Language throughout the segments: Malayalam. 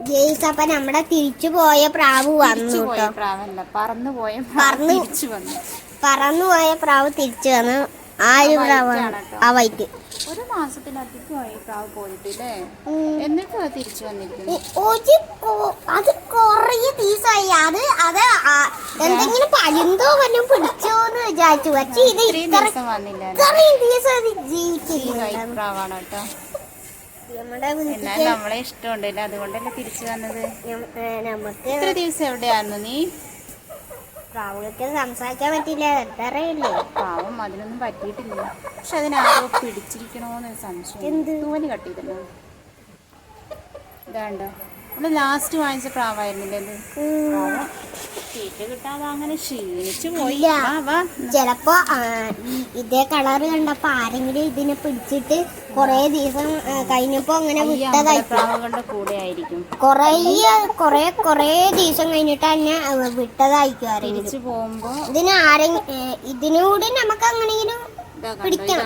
ജെയ്സ് അപ്പൊ നമ്മുടെ തിരിച്ചു പോയ പ്രാവ് വന്നു കേട്ടോ. പറന്നു പോയ പ്രാവ് തിരിച്ചു വന്നു. ആ ഒരു പ്രാവാണ് ആ വൈറ്റ്. ഒരു മാസത്തിലധികമായി പ്രാവ് പോയിട്ടില്ലേ? എന്നിട്ട് തിരിച്ചു വന്നിരിക്കുന്നു. അത് കൊറേ ദിവസമായി. അത് എന്തെങ്കിലും പഴുന്തോ വല്ലതും പിടിച്ചോന്ന് വിചാരിച്ചു. പക്ഷെ ഇത് ഇത്രയും ദിവസം പ്രാവാണ് കേട്ടോ. നമ്മളെ ഇഷ്ടമുണ്ടല്ലോ, അതുകൊണ്ടല്ലേ തിരിച്ചു വന്നത്. നമുക്ക് ഇത്ര ദിവസം എവിടെയായിരുന്നു നീ? പ്രാവുകൾക്ക് സംസാരിക്കാൻ പറ്റില്ല, എന്തറിയില്ലേ. പാവം, അതിനൊന്നും പറ്റിയിട്ടില്ല. പക്ഷെ അതിനാരോ പിടിച്ചിരിക്കണോന്നൊരു സംശയം. തൂവല് കട്ടിയതല്ലോ. ഇതാണ്ടോ, നമ്മള് ലാസ്റ്റ് വാങ്ങിച്ച പ്രാവായിരുന്നില്ലേ ഇത്? തീറ്റ കിട്ടാതെ അങ്ങനെ ക്ഷീണിച്ചു പോയി. ചിലപ്പോ ഇതേ കളറ് കണ്ടപ്പോ ആരെങ്കിലും ഇതിനെ പിടിച്ചിട്ട് കൊറേ ദിവസം കഴിഞ്ഞപ്പോ അങ്ങനെ പ്രാവുകളുടെ കൂടെ ആയിരിക്കും. കൊറേ ദിവസം കഴിഞ്ഞിട്ട് തന്നെ വിട്ടതായിരിക്കും ആരെങ്കിലും. തിരിച്ചു പോകുമ്പോ ഇതിനൂടെ നമുക്ക് അങ്ങനെയെങ്കിലും പിടിക്കണം.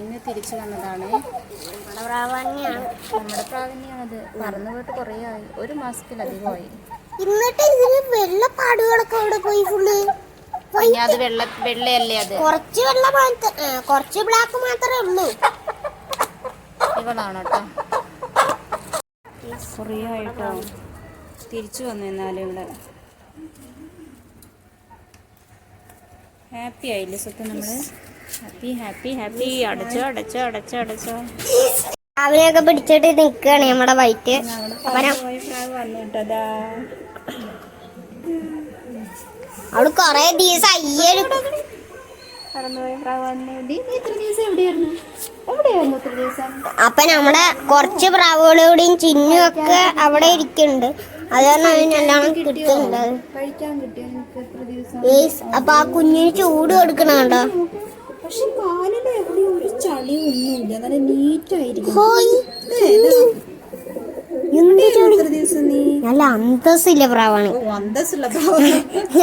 ഇന്ന് തിരിച്ചു വന്നതാണ്. നമ്മുടെ പ്രാവന്നെയാണ്. നമ്മുടെ പ്രാവന്നെയാണത്. പറന്നു പോയിട്ട് കുറേ ആയി, ഒരു മാസത്തിലധികമായി. എന്നിട്ട് ഇതിന് വെള്ള പാടുകളൊക്കെ അവിടെ പോയി. ഫുള്ള് അത് വെള്ളയല്ലേ? അത് കുറച്ച് വെള്ള, കുറച്ച് ബ്ലാക്ക് മാത്രമേ ഉള്ളൂ. ഇവളാണ് കേട്ടോ. കുറേ ആയിട്ടോ തിരിച്ചു വന്നു. എന്നാലും ഇവിടെ ഹാപ്പി ആയില്ലേ സ്വത്ത്? നമ്മള് ഹാപ്പി. അടച്ചോ. അവനെയൊക്കെ പിടിച്ചിട്ട് നിക്കാണ് നമ്മുടെ വൈറ്റ്. അവള് കൊറേ ദിവസം അപ്പൊ നമ്മുടെ കുറച്ച് പ്രാവുകളൂടെയും ചിഹ്നും ഒക്കെ അവിടെ ഇരിക്കുന്നുണ്ട്. അതാണ് നല്ലോണം കിട്ടുന്നുണ്ട്. അപ്പൊ ആ കുഞ്ഞിന് ചൂട് കൊടുക്കണോ? പക്ഷെ കാലിന് എവിടെ ഒരു ചളിയൊന്നുമില്ല, നല്ല നീറ്റായിരിക്കും. നല്ല അന്തസ്സില്ല പ്രാവാണ്.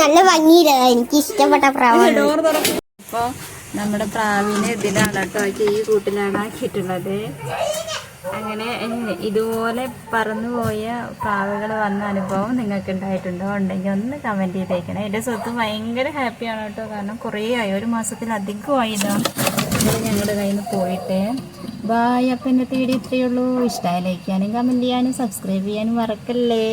നല്ല ഭംഗിയില്ല, എനിക്ക് ഇഷ്ടപ്പെട്ട പ്രാവാണ്. ഇപ്പൊ നമ്മുടെ പ്രാവിനെ ഇതിലാണ് കേട്ടോ, ഈ കൂട്ടിലാണ് ആക്കിയിട്ടുള്ളത്. അങ്ങനെ ഇതുപോലെ പറന്നുപോയ പ്രാവുകൾ വന്ന അനുഭവം നിങ്ങൾക്ക് ഉണ്ടായിട്ടുണ്ടോ? ഉണ്ടെങ്കിൽ ഒന്ന് കമൻറ്റ് ചെയ്തേക്കണം. എൻ്റെ സ്വത്ത് ഭയങ്കര ഹാപ്പിയാണ് കേട്ടോ. കാരണം കുറേ ആയി, ഒരു മാസത്തിലധികമായി ഇതാണ് ഞങ്ങളുടെ കയ്യിൽ നിന്ന് പോയിട്ട്. ബായ്. അപ്പം ഇന്നത്തെ വീഡിയോ ഇത്രയേ ഉള്ളൂ. ഇഷ്ടമായി ലൈക്ക് ചെയ്യാനും കമൻറ്റ് ചെയ്യാനും സബ്സ്ക്രൈബ് ചെയ്യാനും മറക്കല്ലേ.